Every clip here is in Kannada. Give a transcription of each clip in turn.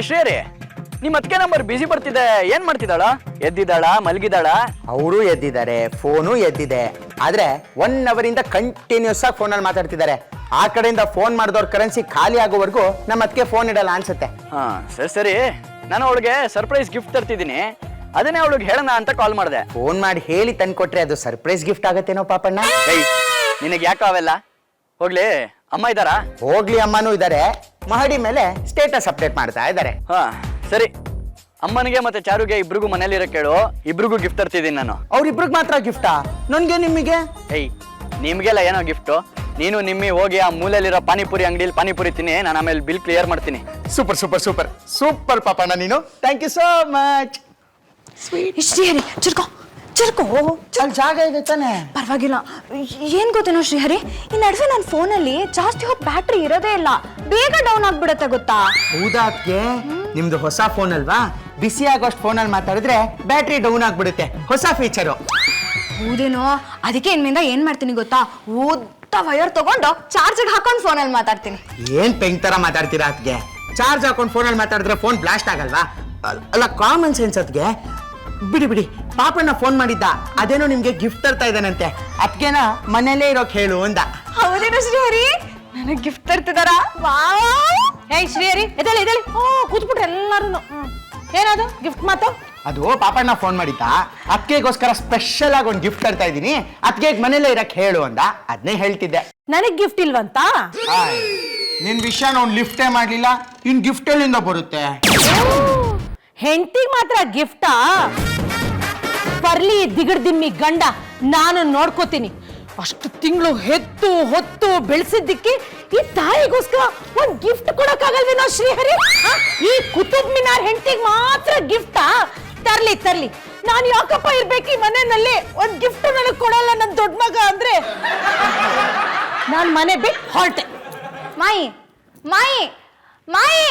ಶ್ರೇಯರಿ ನಿಮ್ಮ ಅದಕ್ಕೆ ನಂಬರ್ ಬಿಸಿ ಬರ್ತಿದೆ, ಏನ್ ಮಾಡ್ತಿದ್ದಾಳ? ಎದ್ದಿದ್ದಾಳ, ಮಲಗಿದಾಳ? ಅವರು ಎದ್ದಿದ್ದಾರೆ, ಫೋನು ಎದ್ದಿದೆ. ಆದ್ರೆ 1 ಅವರಿಂದ ಕಂಟಿನ್ಯೂಸ್ ಆಗಿ ಫೋನಲ್ಲಿ ಮಾತಾಡ್ತಿದ್ದಾರೆ. ಆ ಕಡೆಯಿಂದ ಫೋನ್ ಮಾಡಿದವ್ರ ಕರೆನ್ಸಿ ಖಾಲಿ ಆಗೋವರೆಗೂ ನಮ್ಮ ಅದಕ್ಕೆ ಫೋನ್ ಇಡಲ್ಲ ಅನ್ಸುತ್ತೆ. ಹಾ ಸರಿ ಸರಿ, ನಾನು ಅವಳಿಗೆ ಸರ್ಪ್ರೈಸ್ ಗಿಫ್ಟ್ ತರ್ತಿದ್ದೀನಿ, ಅದನ್ನೇ ಅವಳಿಗೆ ಹೇಳೋಣ ಅಂತ ಕಾಲ್ ಮಾಡಿದೆ. ಫೋನ್ ಮಾಡಿ ಹೇಳಿ ತಂದ್ಕೊಟ್ರೆ ಅದು ಸರ್ಪ್ರೈಸ್ ಗಿಫ್ಟ್ ಆಗತ್ತೇನೋ ಪಾಪಣ್ಣ. ನಿನಗೆ ಯಾಕೆ ಅವೆಲ್ಲ? ಹೋಗ್ಲಿ, ಅಮ್ಮ ಇದ್ದಾರಾ? ಹೋಗ್ಲಿ, ಅಮ್ಮನೂ ಇದ್ದಾರೆ. ಮಹಡಿ ಮೇಲೆ ಸ್ಟೇಟಸ್ ಅಪ್ಡೇಟ್ ಮಾಡ್ತಾ ಇದ್ದಾರೆ. ಹಾ ಸರಿ, ಅಮ್ಮನಿಗೆ ಮತ್ತೆ ಚಾರುಗೆ ಇಬ್ರಿಗೂ ಮನೇಲಿರೋ ಕೇಳು, ಇಬ್ರಿಗೂ ಗಿಫ್ಟ್ ತರ್ತಿದ್ದೀನಿ ನಾನು. ಅವ್ರಿಬ್ರಿಗೆ ಮಾತ್ರ ಗಿಫ್ಟಾ? ನನ್ಗೆ ನಿಮಗೆ? ನಿಮ್ಗೆಲ್ಲ ಏನೋ ಗಿಫ್ಟು. ನೀನು ನಿಮ್ಮಿ ಹೋಗಿ ಆ ಮೂಲೆಯಲ್ಲಿರೋ ಪಾನಿಪುರಿ ಅಂಗಡಿಲಿ ಪಾನಿಪುರಿ ತಿನ್ನಿ, ನಾನು ಆಮೇಲೆ ಬಿಲ್ ಕ್ಲಿಯರ್ ಮಾಡ್ತೀನಿ. Super super super super Papanna ನೀನು. Thank you so much. Shrihari ಚುರ್ಕೋ ಚುರ್ಕೋ, ಅಲ್ಲಿ ಜಾಗ ಇದೆ ತಾನೆ? ಪರವಾಗಿಲ್ಲ. ಏನ್ ಗೊತ್ತೇನೋ ಶ್ರೀಹರಿ, ಈ ನಡುವೆ ನನ್ನ ಫೋನಲ್ಲಿ ಜಾಸ್ತಿ ಹೊತ್ತು ಬ್ಯಾಟ್ರಿ ಇರೋದೇ ಇಲ್ಲ, ಬೇಗ ಡೌನ್ ಆಗ್ಬಿಡತ್ತೆ ಗೊತ್ತಾ? ಹೌದಾ ಅದ್ಕೆ? ನಿಮ್ದು ಹೊಸ ಫೋನ್ ಅಲ್ವಾ, ಬಿಸಿ ಆಗೋಷ್ಟು ಫೋನಲ್ಲಿ ಮಾತಾಡಿದ್ರೆ ಬ್ಯಾಟ್ರಿ ಡೌನ್ ಆಗ್ಬಿಡುತ್ತೆ. ಹೊಸ ಫೀಚರು. ಹೌದೇನೋ, ಅದಕ್ಕೆ ಇನ್ಮೇಲೆ ಏನ್ ಮಾಡ್ತೀನಿ ಗೊತ್ತಾ, ಉದ್ದ ವೈರ್ ತಗೊಂಡು ಚಾರ್ಜಿಗೆ ಹಾಕೊಂಡು ಫೋನಲ್ಲಿ ಮಾತಾಡ್ತೀನಿ. ಏನ್ ಪೆಂಗ್ ತರ ಮಾತಾಡ್ತೀರಾ ಅದ್ಗೆ? ಚಾರ್ಜ್ ಹಾಕೊಂಡು ಫೋನಲ್ಲಿ ಮಾತಾಡಿದ್ರೆ ಫೋನ್ ಬ್ಲಾಸ್ಟ್ ಆಗಲ್ವಾ? ಅಲ್ಲ, ಕಾಮನ್ ಸೆನ್ಸ್ ಅದ್ಗೆ. ಬಿಡಿ ಬಿಡಿ, ಪಾಪಣ್ಣ ಫೋನ್ ಮಾಡಿದ್ದ, ಅದೇನೋ ನಿಮ್ಗೆ ಗಿಫ್ಟ್ ತರ್ತಾ ಇದ್ದಾನಂತೆ, ಅದ್ಕೆನ ಮನೇಲೇ ಇರೋಕ್ ಹೇಳು ಅಂದ. ಹೌದೇನೋ ಶ್ರೀಹರಿ, ನನಗೆ ಗಿಫ್ಟ್ ತರ್ತಿದಾರಾ? ವಾವ್! ಹೇ ಶ್ರೀಹರಿ, ಎದ್ದೇಳಿ ಎದ್ದೇಳಿ. ಕೂತ್ಬಿಟ್ರೆ ಎಲ್ಲಾರು. ಏನದು ಗಿಫ್ಟ್ ಮಾತು? ಅದು ಪಾಪಣ್ಣ ಫೋನ್ ಮಾಡಿದ್ದ, ಅದ್ಕೆಗೋಸ್ಕರ ಸ್ಪೆಷಲ್ ಆಗಿ ಒಂದು ಗಿಫ್ಟ್ ತರ್ತಾ ಇದೀನಿ, ಅದ್ಕೆ ಮನೇಲೇ ಇರಕ್ ಹೇಳು ಅಂದ, ಅದನ್ನೇ ಹೇಳ್ತಿದ್ದೆ. ನನಗ್ ಗಿಫ್ಟ್ ಇಲ್ವಂತ? ನಿನ್ ವಿಷಯ ಅವ್ನು ಲಿಫ್ಟೇ ಮಾಡ್ಲಿಲ್ಲ, ಇನ್ ಗಿಫ್ಟ್ ಎಲ್ಲಿಂದ ಬರುತ್ತೆ? ಹೆಂಡತಿಗೆ ಮಾತ್ರ ಗಿಫ್ಟಾ? ಬರ್ಲಿ ದಿಗಡ್ದಿಮ್ಮಿ ಗಂಡ, ನಾನು ನೋಡ್ಕೋತೀನಿ. ಅಷ್ಟು ತಿಂಗಳು ಹೆತ್ತು ಹೊತ್ತು ಬೆಳೆಸಿದ್ದಕ್ಕೆ ಈ ತಾಯಿಗೋಸ್ಕರ ಒಂದ್ ಗಿಫ್ಟ್ ಕೊಡಕ್ಕಾಗಲ್ವೇನೋ ಶ್ರೀಹರಿ? ಈ ಕುತುಬ್ ಮಿನಾರ್ ಹೆಂಡತಿಗೆ ಮಾತ್ರ ಗಿಫ್ಟಾ? ತರ್ಲಿ ತರ್ಲಿ, ನಾನು ಯಾಕಪ್ಪ ಇರ್ಬೇಕು ಈ ಮನೆಯಲ್ಲಿ? ಒಂದ್ ಗಿಫ್ಟ್ ನನಗೆ ಕೊಡಲ್ಲ ನನ್ ದೊಡ್ಡ ಮಗ ಅಂದ್ರೆ. ನಾನ್ ಮನೆ ಬಿಟ್ಟು ಹೊರಟೆ. ಮಾಯಿ ಮಾಯಿ ಮಾಯಿ,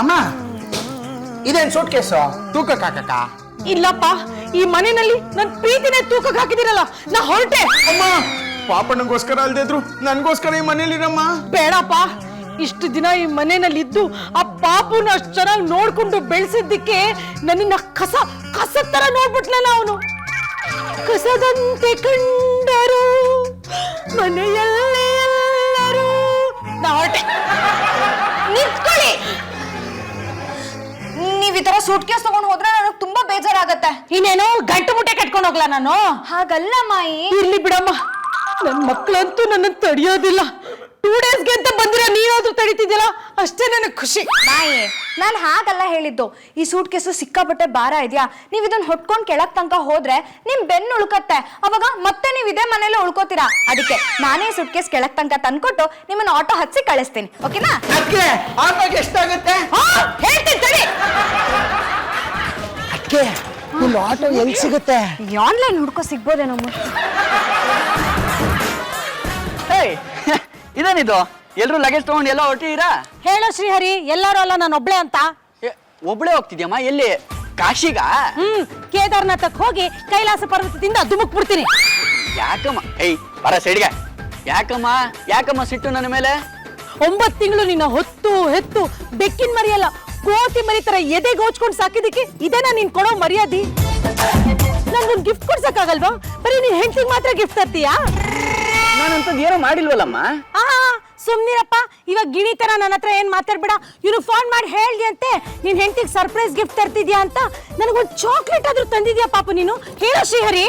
ಅಮ್ಮ ಇದೇನ್ ಸೂಟ್ ಕೇಸು ತೂಕಕ್ಕೆ ಹಾಕಕ್ಕ? ಇಲ್ಲಪ್ಪ, ಈ ಮನೆಯಲ್ಲಿ ನನ್ ಪ್ರೀತಿನೇ ತೂಕಕ್ಕೆ ಹಾಕಿದಿರಲ್ಲ, ನಾ ಹೊರಟೆ. ಅಮ್ಮ, ಪಾಪಣ್ಣಗೋಸ್ಕರ ಅಲ್ದಿದ್ರು ನನ್ಗೋಸ್ಕರ ಈ ಮನೇಲಿರಮ್ಮ. ಬೇಡಪ್ಪ, ಇಷ್ಟು ದಿನ ಈ ಮನೆಯಲ್ಲಿ ಇದ್ದು ಆ ಪಾಪುನ ಅಷ್ಟು ಚೆನ್ನಾಗಿ ನೋಡ್ಕೊಂಡು ಬೆಳೆಸಿದ್ದಕ್ಕೆ ನನ್ನ ಕಸ ಕಸದ ತರ ನೋಡ್ಬಿಟ್ಲಲ್ಲ ಅವನು. ಕಸದಂತೆ ಕಂಡರು ಮನೆಯಲ್ಲೇ ಎಲ್ಲರೂ. ನಾ ಹೊರಟೆ. ನಿಂತ್ಕೊಳ್ಳಿ. ನೀವ್ ಈ ತರ ಸೂಟ್ ಕೇಸ್ ತಗೊಂಡು ಹೋದ್ರೆ ನನಗೆ ತುಂಬಾ ಬೇಜಾರಾಗತ್ತೆ. ಇನ್ನೇನೋ ಗಂಟು ಮುಟ್ಟೆ ಕಟ್ಕೊಂಡು ಹೋಗ್ಲಾ ನಾನು? ಹಾಗಲ್ಲ ಮಾಯಿ. ಇರ್ಲಿ ಬಿಡಮ್ಮ, ನನ್ ಮಕ್ಕಳಂತೂ ನನ್ನ ತಡಿಯೋದಿಲ್ಲ. 2 ಡೇಸ್ಗೆ ಅಂತ ಬಂದಿರ ನೀನಾದ್ರೂ ತಡಿತಿದ್ಯಲ್ಲ, ಅಷ್ಟೇ ನನಗೆ ಖುಷಿ. ಮಾಯಿ, ನಾನು ಹಾಗಲ್ಲ ಹೇಳಿದ್ದು. ಈ ಸೂಟ್ ಕೇಸು ಸಿಕ್ಕಾಪಟ್ಟೆ ಭಾರ ಇದೆಯಾ, ನೀವ್ ಇದನ್ನ ಹೊಟ್ಕೊಂಡ್ ಕೆಳಕ್ ತನಕ ಹೋದ್ರೆ ನಿಮ್ ಬೆನ್ನು ಉಳ್ಕತ್ತೆ, ಅವಾಗ ಮತ್ತೆ ನೀವ್ ಇದೇ ಮನೇಲಿ ಉಳ್ಕೋತೀರಾ. ಅದಕ್ಕೆ ನಾನೇ ಸೂಟ್ ಕೇಸ್ ಕೆಳಕ್ ತನಕ ತಂದ್ಕೊಟ್ಟು ನಿಮ್ಮನ್ನ ಆಟೋ ಹಚ್ಚಿ ಕಳಿಸ್ತೀನಿ, ಓಕೆನಾ? ಅದ್ಕೆ ಆಟೋಗೆ ಎಷ್ಟಾಗುತ್ತೆ ಹೇಳ್ತೀನಿ ತಡಿ. ಅದ್ಕೆ ಇಲ್ಲಿ ಆಟೋ ಎಲ್ಲಿ ಸಿಗುತ್ತೆ? ಆನ್ಲೈನ್ ಹುಡ್ಕೋ ಸಿಗ್ಬೋದೇನೋ. ಇದೇನಿದು, ಎಲ್ರು ಲಗೇಜ್ ತಗೊಂಡು ಎಲ್ಲ ಹೊರಟಿದ್ದೀರಾ? ಹೇಳೋ ಶ್ರೀಹರಿ, ಎಲ್ಲರೂ ಅಲ್ಲ ನಾನು ಒಬ್ಳೆ ಅಂತ. ಒಬ್ಳೆ ಹೋಗ್ತಿದ್ಯಮ್ಮ? ಎಲ್ಲಿ? ಕಾಶಿಗ? ಕೇದಾರ್ನಾಥಕ್ ಹೋಗಿ ಕೈಲಾಸ ಪರ್ವತದಿಂದ ಧುಮುಕ್ ಬಿಡ್ತೀನಿ. ಯಾಕಮ್ಮ? ಬರ ಸೈಡ್ಗೆ. ಯಾಕಮ್ಮ ಸಿಟ್ಟು ನನ್ನ ಮೇಲೆ? 9 ತಿಂಗಳು ನಿನ್ನ ಹೊತ್ತು ಹೆತ್ತು ಬೆಕ್ಕಿನ ಮರಿಯಲ್ಲ, ಕೋತಿ ಮರಿ ತರ ಎದೆಗೆ ಹೋಚ್ಕೊಂಡು ಸಾಕಿದಕ್ಕೆ ಇದೇನಾ ನೀನ್ ಕೊಡೋ ಮರ್ಯಾದಿ? ನನ್ಗೊಂದು ಗಿಫ್ಟ್ ಕೊಡ್ಸಕ್ಕಾಗಲ್ವಾ? ಬರೀ ನೀನ್ ಹೆಂಡತಿಗೆ ಮಾತ್ರ ಗಿಫ್ಟ್ ತರ್ತೀಯಾ? ನಾನಂತದ್ದು ಏನೋ ಮಾಡಿಲ್ವಲ್ಲಮ್ಮ. ಸುಮ್ನಿರಪ್ಪ, ಇವಾಗ ಗಿಣಿತರ ನನ್ನ ಹತ್ರ ಏನ್ ಮಾತಾಡ್ಬೇಡ. ಇವ್ರು ಫೋನ್ ಮಾಡಿ ಹೇಳ್ದಿ ಅಂತೆ ನಿನ್ ಹೆಂಡತಿಗೆ ಸರ್ಪ್ರೈಸ್ ಗಿಫ್ಟ್ ತರ್ತಿದ್ಯಾ ಅಂತ. ನನಗೊಂದು ಚಾಕ್ಲೇಟ್ ಆದ್ರೂ ತಂದಿದ್ಯಾ ಪಾಪ ನೀನು? ಹೇಳೋ ಶ್ರೀಹರಿ.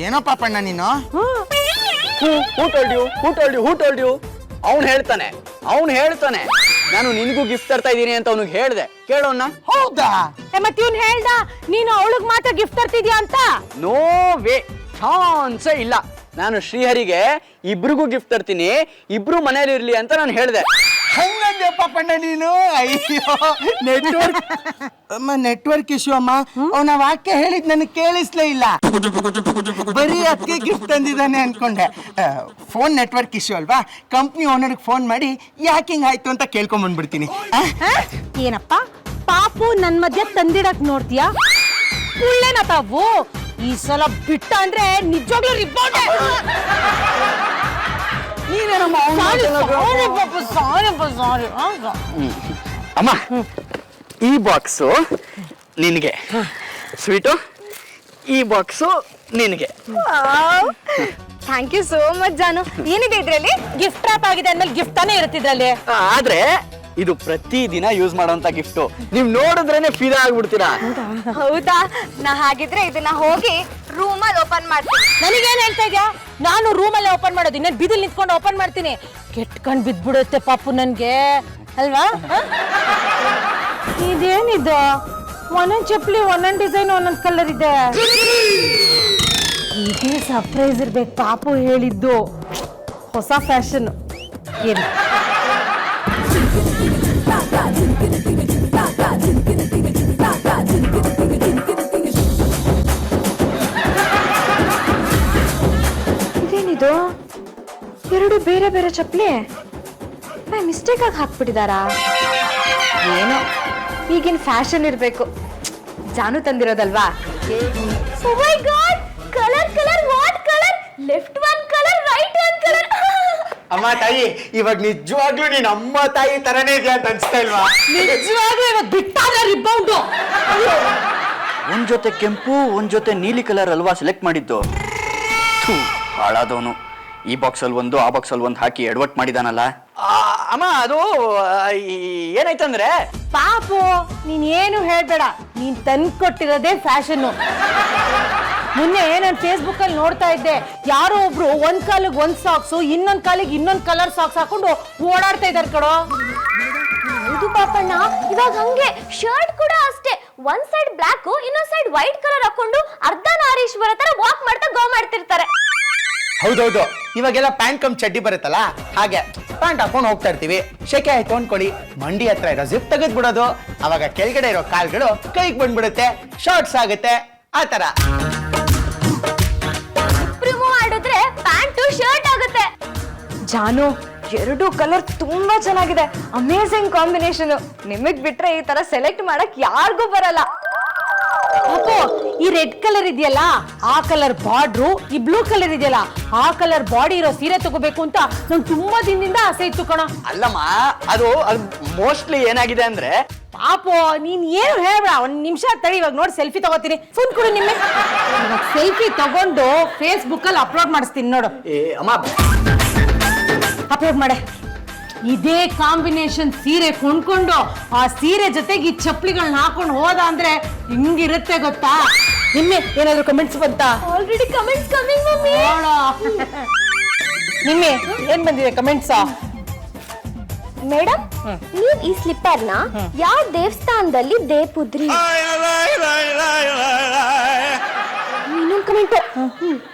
ಏನೋ ಪಾಪಣ್ಣ ನೀನು? Who told you? ಅವ್ನು ಹೇಳ್ತಾನೆ ನಾನು ನಿನಗೂ ಗಿಫ್ಟ್ ತರ್ತಾ ಇದ್ದೀನಿ ಅಂತ ಅವ್ನಿಗೆ ಹೇಳ್ದೆ. ಕೇಳೋಣ. ಹೌದಾ? ಮತ್ತೆ ಇವ್ನು ಹೇಳ್ದ ನೀನು ಅವಳಿಗೆ ಮಾತ್ರ ಗಿಫ್ಟ್ ತರ್ತಿದ್ಯಾ ಅಂತ? ನೋ ವೇ, ಚಾನ್ಸೇ ಇಲ್ಲ. ನಾನು ಶ್ರೀಹರಿಗೆ ಇಬ್ರಿಗೂ ಗಿಫ್ಟ್ ತರ್ತೀನಿ, ಇಬ್ರು ಮನೇಲಿ ಇರ್ಲಿ ಅಂತ ನಾನು ಹೇಳ್ದೆ. ಹಂಗಂದೆ ಪಾಪಣ್ಣ ನೀನು? ಅಯ್ಯೋ, ನೆಟ್ವರ್ಕ್ ಇಶ್ಯೂ ಅಮ್ಮ. ಅವನ ವಾಕ್ಯ ಹೇಳಿದ್ ನನಗೆ ಕೇಳಿಸ್ಲೇ ಇಲ್ಲ, ಬರೀ ಅದಕ್ಕೆ ಗಿಫ್ಟ್ ತಂದಿದ್ದಾನೆ ಅನ್ಕೊಂಡೆ. ಫೋನ್ ನೆಟ್ವರ್ಕ್ ಇಶ್ಯೂ ಅಲ್ವಾ, ಕಂಪ್ನಿ ಓನರ್ಗೆ ಫೋನ್ ಮಾಡಿ ಯಾಕೆ ಹಿಂಗ್ ಆಯ್ತು ಅಂತ ಕೇಳ್ಕೊಂಡ್ ಬಂದ್ಬಿಡ್ತೀನಿ. ಏನಪ್ಪ ಪಾಪು ನನ್ ಮಧ್ಯ ತಂದಿಡಕ್ ನೋಡ್ತೀಯಾ? ಒಳ್ಳೆನ ತಾವು ಈ ಸಲ ಬಿಟ್ಟ ಅಂದ್ರೆ ನಿಜವಾಗ್ಲೂ ರಿಪೋರ್ಟ್. ನೀನೇನಮ್ಮ ಅವ್ನ್ ಮಾತೆಲ್ಲ ಸಾರಿ ಅಮ್ಮ ಈ ಬಾಕ್ಸು ನಿನಗೆ, ಸ್ವೀಟು ಈ ಬಾಕ್ಸು ನಿನಗೆ. ಥ್ಯಾಂಕ್ ಯು ಸೋ ಮಚ್ ಜಾನು. ಏನಿದೆ ಇದ್ರಲ್ಲಿ? ಗಿಫ್ಟ್ ರ್ಯಾಪ್ ಆಗಿದೆ ಅಂದ್ಮೇಲೆ ಗಿಫ್ಟ್ ತಾನೇ ಇರುತ್ತಿದ್ರಲ್ಲಿ. ಆದ್ರೆ ಇದು ಪ್ರತಿ ದಿನ ಯೂಸ್ ಮಾಡೋಂತ ಗಿಫ್ಟು. ನೀವ್ ನೋಡಿದ್ರೇನೆ ಫಿದಾ ಆಗ್ಬಿಡ್ತೀರಾ. ಹೌದಾ? ನಾ ಹಾಗಿದ್ರೆ ಇದನ್ನ ಹೋಗಿ ರೂಮಲ್ಲಿ ಓಪನ್ ಮಾಡ್ತೀನಿ. ನನಗೇನ್ ಹೇಳ್ತಾ ಇದ್ಯಾ? ನಾನು ರೂಮಲ್ಲೇ ಓಪನ್ ಮಾಡೋದು, ಇನ್ನೇನು ಬಿದಿಲ್ ನಿಂತ್ಕೊಂಡು ಓಪನ್ ಮಾಡ್ತೀನಿ. ಕೆಟ್ಕೊಂಡ್ ಬಿದ್ಬಿಡುತ್ತೆ ಪಾಪು ನನ್ಗೆ, ಅಲ್ವಾ? ಇದೇನಿದು? ಒಂದೊಂದ್ ಚಪ್ಪಲಿ ಒಂದೊಂದ್ ಡಿಸೈನ್ ಒಂದೊಂದ್ ಕಲರ್ ಇದೆ. ಇದೇ ಸರ್ಪ್ರೈಸ್ ಇರ್ಬೇಕು, ಪಾಪು ಹೇಳಿದ್ದು ಹೊಸ ಫ್ಯಾಷನ್. ಏನು ಇದೇನಿದು? ಎರಡು ಬೇರೆ ಬೇರೆ ಚಪ್ಪಲಿ ಮಿಸ್ಟೇಕ್ ಆಗಿ ಹಾಕ್ಬಿಟ್ಟಿದಾರಾ? ಏನೋ ಈಗಿನ ಫ್ಯಾಷನ್ ಇರಬೇಕು. ಜಾನು ತಂದಿರೋದಲ್ವಾ? Oh my God, colour colour, what colour? Left one colour, right one colour. ಅಮ್ಮ ತಾಯಿ, ಇವಾಗ ನಿಜವಾಗ್ಲೂ ನೀನ್ ಅಮ್ಮ ತಾಯಿ ತರನೇ ಇದೆಯಾ ಅಂತ ಅನ್ಸ್ತಾ ಇಲ್ವಾ? ನಿಜವಾಗ್ಲೂ ಇವತ್ತು ಬಿಟ್ಟಾಗ ರಿಬೌಂಡು. ಒಂದ್ ಜೊತೆ ಕೆಂಪು ಒಂದ್ ಜೊತೆ ನೀಲಿ ಕಲರ್ ಅಲ್ವಾ ಸೆಲೆಕ್ಟ್ ಮಾಡಿದ್ದು? ಹಾಳಾದವನು. ಈ ಬಾಕ್ಸಲ್ಲಿ ಒಂದು ಆ ಬಾಕ್ಸಲ್ಲಿ ಒಂದು ಹಾಕಿ ಎಡವಟ್ ಮಾಡಿದಾನಲ್ಲ. ಅಮ್ಮ ಅದು ಏನಾಯ್ತಂದ್ರೆ, ಪಾಪು ನೀನ್ ಏನು ಹೇಳ್ಬೇಡ, ನೀನ್ ತಂದ್ಕೊಟ್ಟಿರೋದೇ ಫ್ಯಾಷನ್ನು. ಮೊನ್ನೆ ನಾನು ಫೇಸ್ಬುಕ್ ಅಲ್ಲಿ ನೋಡ್ತಾ ಇದ್ದೆ, ಯಾರೋ ಒಬ್ರು ಒಂದ್ ಕಾಲಿಗೆ ಒಂದ್ ಸಾಕ್ಸು, ಇನ್ನೊಂದ್ ಕಾಲಿಗೆ ಇನ್ನೊಂದ್ ಕಲರ್ ಸಾಕ್ಸ್ ಹಾಕೊಂಡು ಓಡಾಡ್ತಾ ಇದಾರೆ ಕಡೋ. ಹೌದು ಪಾಪಣ್ಣ, ಇವಾಗ ಹಂಗೆ ಶರ್ಟ್ ಕೂಡ ಅಷ್ಟೇ, ಒಂದ್ ಸೈಡ್ ಬ್ಲಾಕ್ ಇನ್ನೊಂದ್ ಸೈಡ್ ವೈಟ್ ಕಲರ್ ಹಾಕೊಂಡು ಅರ್ಧನಾರೀಶ್ವರ ತರ ವಾಕ್ ಮಾಡ್ತಾ ಗೋ ಮಾಡ್ತಿರ್ತಾರೆ. ಹೌದೌದು, ಇವಾಗೆಲ್ಲ ಪ್ಯಾಂಟ್ ಕಮ್ ಚಡ್ಡಿ ಬರುತ್ತಲ್ಲ, ಹಾಗೆ ಪ್ಯಾಂಟ್ ಹಾಕೊಂಡು ಹೋಗ್ತಾ ಇರ್ತೀವಿ. ಶೆಕೆ ಆಯ್ತು ಅನ್ಕೊಳ್ಳಿ, ಮಂಡಿ ಹತ್ರ ಇರೋ ಜಿಪ್ ತೆಗೆದ್ ಬಿಡೋದು, ಅವಾಗ ಕೆಳಗಡೆ ಇರೋ ಕಾಲ್ಗಳು ಕೈಗೆ ಬಂದ್ಬಿಡುತ್ತೆ, ಶಾರ್ಟ್ಸ್ ಆಗುತ್ತೆ. ಆ ತರ ರಿಮೂವ್ ಮಾಡಿದ್ರೆ ಪ್ಯಾಂಟು ಶರ್ಟ್ ಆಗುತ್ತೆ. ಜಾನು, ಎರಡು ಕಲರ್ ತುಂಬಾ ಚೆನ್ನಾಗಿದೆ, ಅಮೇಜಿಂಗ್ ಕಾಂಬಿನೇಷನ್. ನಿಮಗ್ ಬಿಟ್ರೆ ಈ ತರ ಸೆಲೆಕ್ಟ್ ಮಾಡಕ್ ಯಾರಿಗೂ ಬರಲ್ಲ. ಅಪ್ಪು, ಈ ರೆಡ್ ಕಲರ್ ಇದೆಯಲ್ಲ ಆ ಕಲರ್ ಬಾರ್ಡ್ರು, ಈ ಬ್ಲೂ ಕಲರ್ ಇದೆಯಲ್ಲ ಆ ಕಲರ್ ಬಾಡಿ ಇರೋ ಸೀರೆ ತಗೋಬೇಕು ಅಂತ ನಂಗೆ ತುಂಬಾ ದಿನದಿಂದ ಆಸೆ ಇತ್ತು ಕಣ. ಅಲ್ಲಮ್ಮ, ಅದು ಮೋಸ್ಟ್ಲಿ ಏನಾಗಿದೆ ಅಂದ್ರೆ, ಪಾಪು ನೀನ್ ಏನು ಹೇಳ್ಬೇಡ, ಒಂದ್ ನಿಮಿಷ ತಡಿ, ಇವಾಗ ನೋಡಿ ಸೆಲ್ಫಿ ತಗೋತೀನಿ. ಫೋನ್ ಕೊಡು ನಿಮ್ಮೆ. ಇವಾಗ ಸೆಲ್ಫಿ ತಗೊಂಡು ಫೇಸ್ಬುಕ್ ಅಲ್ಲಿ ಅಪ್ಲೋಡ್ ಮಾಡಿಸ್ತೀನಿ ನೋಡು. ಅಮ್ಮ ಅಪ್ಲೋಡ್ ಮಾಡೆ. ಇದೇ ಕಾಂಬಿನೇಷನ್ ಸೀರೆ ಕೊಂಡ್ಕೊಂಡು ಆ ಸೀರೆ ಜೊತೆಗೆ ಈ ಚಪ್ಪಲಿಗಳನ್ನ ಹಾಕೊಂಡು ಹೋದ ಅಂದ್ರೆ ಹಿಂಗಿರುತ್ತೆ ಗೊತ್ತಾ? ನಿನ್ನೆ ಏನಾದ್ರು ಕಮೆಂಟ್ಸ್ ಬಂತಾ? Already comments coming mummy. ನಿನ್ನೆ ಏನ್ ಬಂದಿದೆ ಕಮೆಂಟ್ಸ್? ಮೇಡಮ್, ನೀವ್ ಈ ಸ್ಲಿಪ್ಪರ್ನ ಯಾವ ದೇವಸ್ಥಾನದಲ್ಲಿ ದೇಪುದ್ರಿ? ಇನ್ನೊಂದು ಕಮೆಂಟ್.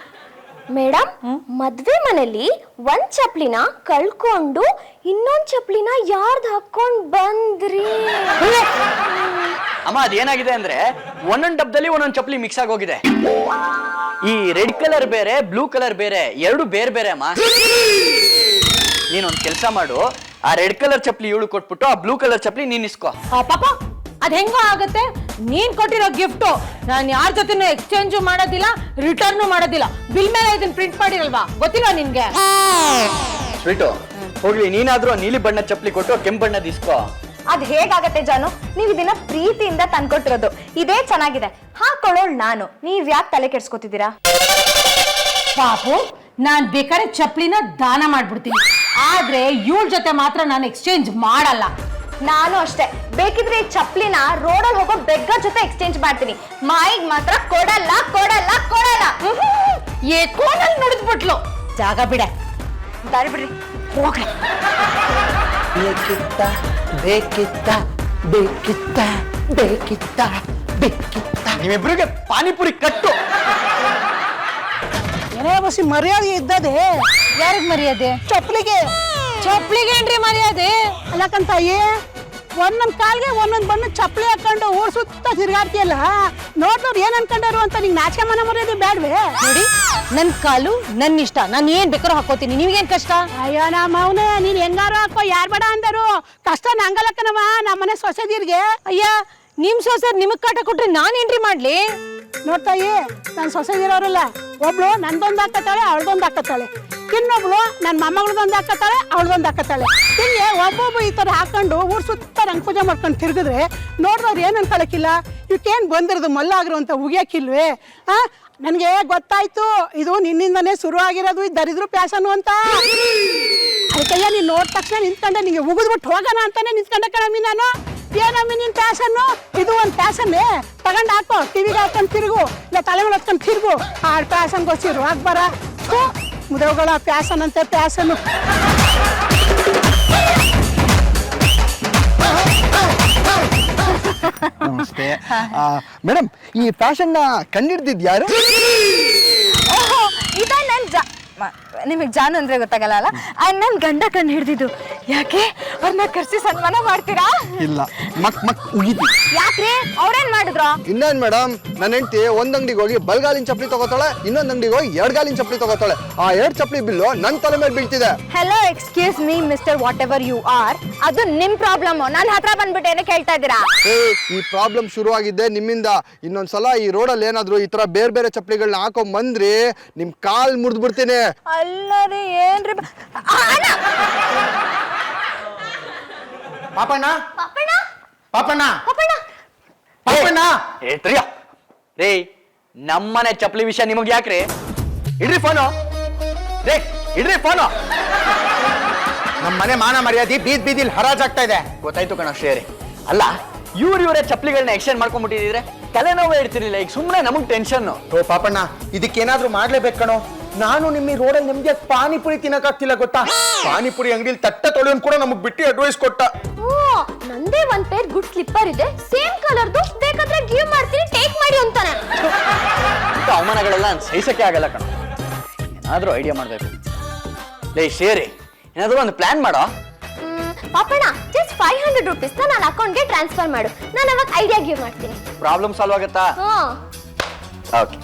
ಮೇಡಮ್, ಮದ್ವೆ ಮನೆಯಲ್ಲಿ ಒಂದ್ ಚಪ್ಲಿನ ಕಳ್ಕೊಂಡು ಇನ್ನೊಂದ್ ಚಪ್ಲಿನ ಯಾರ್ದು ಹಾಕೊಂಡ್ ಬಂದ್ರಿ? ಅಮ್ಮ ಅದೇನಾಗಿದೆ ಅಂದ್ರೆ, ಒಂದೊಂದು ಡಬ್ಬದಲ್ಲಿ ಒಂದೊಂದು ಚಪ್ಪಲಿ ಮಿಕ್ಸ್ ಆಗೋಗಿದೆ. ಈ ರೆಡ್ ಕಲರ್ ಬೇರೆ ಬ್ಲೂ ಕಲರ್ ಬೇರೆ, ಎರಡು ಬೇರೆ ಬೇರೆ ಅಮ್ಮ. ನೀನೊಂದು ಕೆಲಸ ಮಾಡು, ಆ ರೆಡ್ ಕಲರ್ ಚಪ್ಪಲಿ ಇವಳು ಕೊಟ್ಬಿಟ್ಟು ಆ ಬ್ಲೂ ಕಲರ್ ಚಪ್ಪಲಿ ನೀನ್ ಇಸ್ಕೋ. ಪಾಪ ಅದ್ ಹೆಂಗೋ ಆಗತ್ತೆ? ನೀನ್ ಕೊಟ್ಟಿರೋ ಗಿಫ್ಟ್ ನಾನು ಯಾರ ಜೊತೆನೂ ಎಕ್ಸ್ಚೇಂಜ್ ಮಾಡೋದಿಲ್ಲ, ರಿಟರ್ನ್ ಮಾಡೋದಿಲ್ಲ. ಬಿಲ್ ಮೇಲೆ ಇದನ್ನ ಪ್ರಿಂಟ್ ಮಾಡಿರಲ್ವಾ, ಗೊತ್ತಿಲ್ವಾ ನಿನ್ಗೆ? ಸ್ವೀಟು, ಹೋಗ್ಲಿ, ನೀನಾದ್ರೂ ನೀಲಿ ಬಣ್ಣದ ಚಪ್ಪಲಿ ಕೊಟ್ಟು ಕೆಂಪು ಬಣ್ಣದ ಇಸ್ಕೋ. ಅದ್ ಹೇಗಾಗತ್ತೆ ಜಾನು? ನೀವ್ ಇದನ್ನ ಪ್ರೀತಿಯಿಂದ ತಂದ್ಕೊಟ್ಟಿರೋದು. ಇದೇ ಚೆನ್ನಾಗಿದೆ, ಹಾಕೊಳ್ಳೋಳ್ ನಾನು. ನೀವ್ ಯಾಕೆ ತಲೆ ಕೆಡ್ಸ್ಕೊತಿದ್ದೀರಾ? ಪಾಪು, ನಾನ್ ಬೇಕಾದ್ರೆ ಚಪ್ಲಿನ ದಾನ ಮಾಡ್ಬಿಡ್ತೀನಿ, ಆದ್ರೆ ಇವಳ ಜೊತೆ ಮಾತ್ರ ನಾನು ಎಕ್ಸ್ಚೇಂಜ್ ಮಾಡಲ್ಲ. ನಾನು ಅಷ್ಟೇ, ಬೇಕಿದ್ರೆ ಈ ಚಪ್ಲಿನ ರೋಡಲ್ಲಿ ಹೋಗೋ ಬೆಗ್ಗರ್ ಜೊತೆ ಎಕ್ಸ್ಚೇಂಜ್ ಮಾಡ್ತೀನಿ. ಮಾಯಿಗ್ ಮಾತ್ರ ಕೊಡಲ್ಲ ಕೊಡಲ್ಲ ಕೊಡಲ್ಲ. ಏಕೋನಲ್ಲಿ ನುಡಿದ್ಬಿಟ್ಲು. ಜಾಗ ಬಿಡೆ, ಬರ್ಬಿಡ್ರಿ ಹೋಗ್ಲಿ. ಬೇಕಿತ್ತ ಬೇಕಿತ್ತ ಬೇಕಿತ್ತ ಬೇಕಿತ್ತ ಬೇಕಿತ್ತ. ನಿಮ್ಮಿಬ್ರಿಗೆ ಪಾನಿಪುರಿ ಕಟ್ಟು. ಏನೇ ಬಸಿ ಮರ್ಯಾದೆ ಇದ್ದದೆ. ಯಾರಿಗ್ ಮರ್ಯಾದೆ? ಚಪ್ಪಲಿಗೆ. ಚಪ್ಲಿಗೆ ಏನ್ರಿ ಮರ್ಯಾದೆ? ಅಲ್ಲಕ್ಕಂತಾಯಿ, ಒಂದೊಂದ್ ಕಾಲ್ಗೆ ಒಂದೊಂದ್ ಬಣ್ಣ ಚಪ್ಪಲಿ ಹಾಕೊಂಡು ಊರ್ ಸುತ್ತ ತಿರ್ಗಾಡ್ತಿಯಲ್ಲ, ನೋಡ್ದವ್ರು ಏನ್ ಅನ್ಕೊಂಡಾರು ಅಂತ ನಿಂಗೆ ನಾಚಿಕೆ ಮನ ಮರ್ಯಾದೆ ಬೇಡ್ವೆ? ನೋಡಿ, ನನ್ ಕಾಲು ನನ್ ಇಷ್ಟ, ನಾನು ಏನ್ ಬೇಕಾದ್ರೂ ಹಾಕೋತೀನಿ, ನಿಮ್ಗೇನ್ ಕಷ್ಟ? ಅಯ್ಯೋ ನಮ್ಮ ಅವನೇ, ನೀನ್ ಹೆಂಗಾರು ಹಾಕೋ, ಯಾರ್ ಬೇಡ ಅಂದರು. ಕಷ್ಟ ನಂಗಲಕ್ಕನವ, ನಮ್ಮನೆ ಸೊಸೆದಿರ್ಗೆ. ಅಯ್ಯ, ನಿಮ್ ಸೊಸೆರ್ ನಿಮಗ್ ಕಾಟ ಕೊಟ್ರೆ ನಾನೇನ್ರಿ ಮಾಡ್ಲಿ? ನೋಡ್ತಾಯಿ, ನನ್ ಸೊಸೆದಿರೋರಲ್ಲ, ಒಬ್ಳು ನಂದೊಂದು ಹಾಕತ್ತಾಳೆ, ಅವಳದೊಂದು ಹಾಕತ್ತಾಳೆ. ಇನ್ನೊಬ್ಳು ನನ್ನ ಮೊಮ್ಮಗಳದೊಂದು ಹಾಕತ್ತಾಳೆ ಅವಳದೊಂದು ಹಾಕತ್ತಾಳೆ. ಹಿಂಗೆ ಒಬ್ಬೊಬ್ಬ ಈ ಥರ ಹಾಕೊಂಡು ಊರು ಸುತ್ತ ರಂಗ ಪೂಜೆ ಮಾಡ್ಕೊಂಡು ತಿರುಗಿದ್ರೆ ನೋಡಿದವ್ರು ಏನು ಅನ್ಕೊಳಕ್ಕಿಲ್ಲ, ಇವಕ್ಕೇನು ಬಂದಿರೋದು ಮಲ್ಲಾಗ್ರು ಅಂತ ಉಗಿಯಕ್ಕಿಲ್ವೇ? ನನಗೆ ಗೊತ್ತಾಯ್ತು, ಇದು ನಿನ್ನಿಂದನೇ ಶುರು ಆಗಿರೋದು ಈ ದರಿದ್ರು ಪ್ಯಾಸನು ಅಂತ. ಅದಕ್ಕಯ್ಯ ನೀನು ನೋಡಿದ ತಕ್ಷಣ ನಿಂತ್ಕೊಂಡೆ, ನಿಂಗೆ ಉಗಿದ್ಬಿಟ್ಟು ಹೋಗೋಣ ಅಂತಾನೆ ನಿಂತ್ಕೊಂಡೆ ಕಣಮ್ಮಿ ನಾನು. ಏನಮ್ಮಿ ನಿನ್ನ ಪ್ಯಾಸನ್ನು? ಇದು ಒಂದು ಪ್ಯಾಸನ್ನೇ ತಗೊಂಡು ಹಾಕೋ, ಟಿವಿಗೆ ಹಾಕೊಂಡು ತಿರುಗು, ಇಲ್ಲ ತಲೆ ಮೇಲೆ ಹೊತ್ಕೊಂಡು ತಿರುಗು. ಆ ಪ್ಯಾಸನ್ಗೋಸ್ಕರ ಅಕ್ಬರ ಮುದವುಗಳ ಪ್ಯಾಸನ್ ಅಂತೆ ಪ್ಯಾಸನ್ನು. ನಮಸ್ತೆ ಮೇಡಮ್, ಈ ಫ್ಯಾಷನ್ನ ಕಂಡಿಡ್ದಿದ್ದು ಯಾರು? ಇದ ನಿಮಗೆ ಜಾನು ಅಂದ್ರೆ ಗೊತ್ತಾಗಲ್ಲ ಅಲ್ಲ, ನನ್ ಗಂಡ ಕಂಡು ಹಿಡ್ದಿದ್ದು. ಯಾಕೆ ಅವ್ರನ್ನ ಕರ್ಸಿ ಸನ್ಮಾನ ಮಾಡ್ತೀರಾ? ಇಲ್ಲ, ಮಕ್ ಉಗಿತಿ. ಯಾಕ್ರಿ ಅವ್ರೇನ್ ಮಾಡಿದ್ರು? ಇನ್ನೇನ್ ಮೇಡಮ್, ನನ್ನ ಹೆಂಡತಿ ಒಂದ್ ಅಂಗಡಿಗೆ ಹೋಗಿ ಬಲ್ಗಾಲಿನ ಚಪ್ಪಲಿ ತಗೋತಾಳೆ, ಇನ್ನೊಂದ್ ಅಂಗಡಿಗೆ ಹೋಗಿ ಎರಡ್ಗಾಲಿನ ಚಪ್ಪಲಿ ತಗೋತಾಳೆ. ಆ ಎರಡ್ ಚಪ್ಪಲಿ ಬಿಲ್ಲು ನನ್ನ ತಲೆ ಮೇಲೆ ಬೀಳ್ತಿದೆ. Hello, excuse me mister whatever you are, ಅದು ನಿಮ್ ಪ್ರಾಬ್ಲಮ್. ನನ್ನ ಹತ್ರ ಬಂದ್ಬಿಟ್ಟು ಏನೋ ಕೇಳ್ತಾ ಇದ್ದೀರಾ? ಈ ಪ್ರಾಬ್ಲಮ್ ಶುರು ಆಗಿದ್ದೆ ನಿಮ್ಮಿಂದ. ಇನ್ನೊಂದ್ಸಲ ಈ ರೋಡಲ್ಲಿ ಏನಾದ್ರು ಈ ತರ ಬೇರೆ ಬೇರೆ ಚಪ್ಪಲಿಗಳನ್ನ ಹಾಕೊಂಡ್ ಬಂದ್ರಿ ನಿಮ್ ಕಾಲ್ ಮುರಿದ್ ಬಿಡ್ತೀನಿ. ಅಲ್ಲರಿ ಏನ್ರಿ ಪಾಪಣ್ಣ ಪಾಪಣ್ಣ ಪಾಪಣ್ಣ ಪಾಪಣ್ಣ ಪಾಪಣ್ಣ ರೇ, ನಮ್ಮನೆ ಚಪ್ಪಲಿ ವಿಷಯ ನಿಮಗೆ ಯಾಕ್ರಿ? ಇಡ್ರಿ ಫೋನು, ರೇ ಇಡ್ರಿ ಫೋನು. ನಮ್ಮ ಮನೆ ಮಾನ ಮರ್ಯಾದೆ ಬೀದಿಲಿ ಹರಾಜಾಗ್ತಾ ಇದೆ. ಗೊತ್ತಾಯ್ತು ಕಣ ಶ್ರೇಯರಿ. ಅಲ್ಲ, ಇವರೇ ಚಪ್ಪಲಿಗಳನ್ನ ಎಕ್ಸ್ಚೇಂಜ್ ಮಾಡ್ಕೊಂಡ್ಬಿಟ್ಟಿದ್ರೆ ತಲೆನೋವೇ ಇರ್ತಿರ್ಲಿಲ್ಲ. ಈಗ ಸುಮ್ಮನೆ ನಮಗ್ ಟೆನ್ಷನ್. ಓ ಪಾಪಣ್ಣ, ಇದಕ್ಕೇನಾದ್ರೂ ಮಾಡ್ಲೇಬೇಕು ಕಣೋ. ನಾನು ನಿಮ್ಮ ಈ ರೋಡಲ್ಲಿ ನಿಮ್ಗೆ ಪಾನಿಪುರಿ ತಿನ್ನಕ್ಕಾಗ್ತಿಲ್ಲ ಗೊತ್ತಾ? ಪಾನಿಪುರಿ ಅಂಗಡಿಲಿ ತಟ್ಟೆ ತೊಳೆಯೋನ್ ಕೂಡ ನಮಗ್ ಬಿಟ್ಟು ಅಡ್ವೈಸ್ ಕೊಟ್ಟ. ನಂದೇ ಒಂದ್ ಪೇರ್ ಗುಡ್ ಸ್ಲಿಪ್ಪರ್ ಇದೆ, ಸೇಮ್ ಕಲರ್ದು, ಬೇಕಾದ್ರೆ ಗಿವ್ ಮಾಡ್ತೀನಿ, ಟೇಕ್ ಮಾಡಿ ಅಂತಾನೆ. ಇಂಥ ಅವಮಾನಗಳೆಲ್ಲ ಸಹಿಸಕ್ಕೆ ಆಗಲ್ಲ ಕಣ. ಏನಾದ್ರೂ ಐಡಿಯಾ ಮಾಡ್ಬೇಕು. ಲೇ ಶ್ರೇಯರಿ, ಏನಾದ್ರೂ ಒಂದು ಪ್ಲಾನ್ ಮಾಡೋ. ಪಾಪಣ್ಣ, ಜಸ್ಟ್ 500 rupees ನನ್ನ ಅಕೌಂಟ್ಗೆ ಟ್ರಾನ್ಸ್ಫರ್ ಮಾಡು, ನಾನು ಅವಾಗ ಐಡಿಯಾ ಗಿವ್ ಮಾಡ್ತೀನಿ. ಪ್ರಾಬ್ಲಮ್ ಸಾಲ್ವ್ ಆಗತ್ತಾ? ಹ್ಮ್ ಓಕೆ.